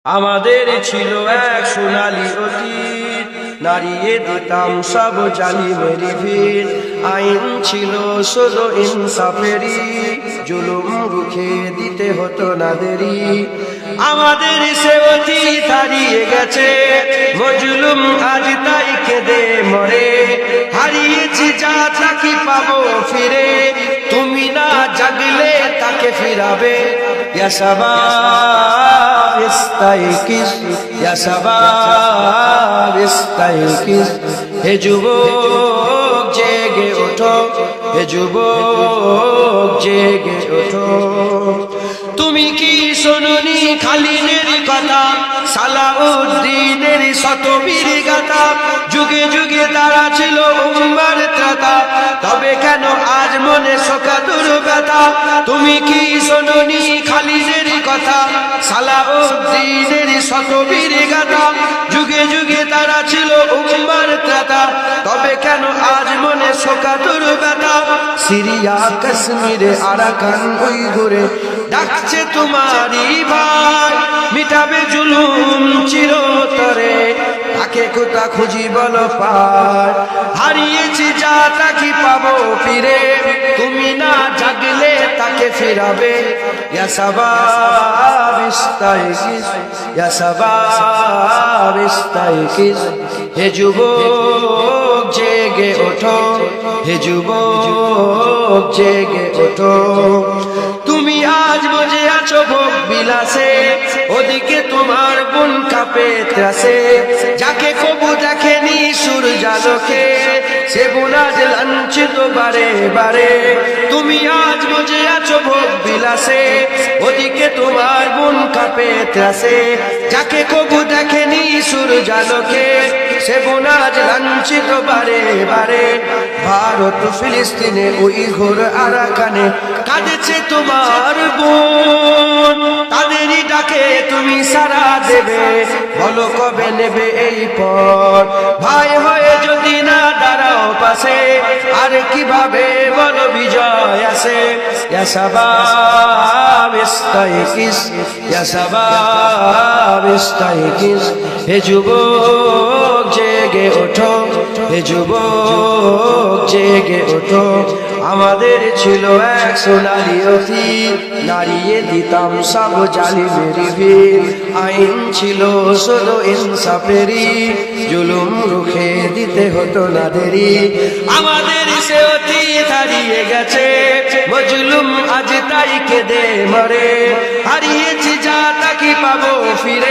আমাদের ছিল এক সোনালী অতীত, নাড়িয়ে দিতাম সব জালিমের ভিড়। আইন ছিল শুধু ইনসাফেরই, জুলুম রুখে দিতে হতো না দেরি। আমাদের সে অতীত হারিয়ে গেছে, মজলুম আজ তাই কেঁদে মরে। হারিয়েছি যা তাকে পাবো ফিরে, তুমি না জাগলে তাকে ফিরাবে। ইয়া শাবাব ইস্তাইকিজ, ইয়া শাবাব ইস্তাইকিজ, হে যুবক জেগে ওঠো, হে যুবক জেগে ওঠো। তুমি কি শোনোনি খালিদের কথা, সালাউদ্দিনের শতবীর গাথা? যুগে যুগে তারা ছিল উম্মার ত্রাতা, তবে কেন আজ মনে শোকাতুর ব্যথা? তুমি কি শোনোনি খালিদের কথা, সালাউদ্দিনের শতবীর গাথা? যুগে যুগে তারা ছিল উম্মার ত্রাতা, তবে কেন আজ মনে শোকাতুর ব্যথা? সিরিয়া কাশ্মীরে আরাকান উইঘুরে ডাকছে তোমারই ভাই, মিটাবে জুলুম চিরতরে, তাকে কোথা খুঁজি বলো পার। হারিয়েছি যা তাকে পাবো ফিরে, তুমি না জাগলে তাকে ফিরাবে। ইয়া শাবাব ইস্তাইকিজ, ইয়া শাবাব ইস্তাইকিজ, হে যুবক জেগে ওঠো, হে যুবক জেগে ওঠো। তুমি আজ বসে আছো ভোগ বিলাসে, ওদিকে তোমার বোন কাঁপে ত্রাসে। যাকে কবু দেখেনি সূর্যালোকে, সে বোন আজ লাঞ্ছিত বারে বারে। তুমি আজ বসে আছো ভোগ বিলাসে, ওদিকে তোমার বোন কাঁপে ত্রাসে। যাকে কবু দেখেনি সূর্যালোকে, সে বোন আজ লাঞ্ছিত বারে বারে। ভারত ফিলিস্তিনে উইঘুর আরাকানে কাঁদেছে তোমার বোন, তাদেরই ডাকে তুমি সাড়া দেবে, বলো কবে নেবে এই পথ? ভাই হয়ে যদি না দাঁড়াও পাশে, আর কিভাবে বলো বিজয় আসে? ইয়া শাবাব ইস্তাইকিজ, ইয়া শাবাব ইস্তাইকিজ, হে যুবক জেগে ওঠো, হে যুবক জেগে ওঠো। আমাদের ছিল এক সোনালী অতীত, নাড়িয়ে দিতাম সব জালিমের ভিড়। আইন ছিল শুধু ইনসাফেরই, জুলুম রুখে দিতে হতো না দেরি। আমাদের সে অতীত হারিয়ে গেছে, মজলুম আজ তাই কেঁদে মরে। হারিয়েছি যা তাকে পাবো ফিরে।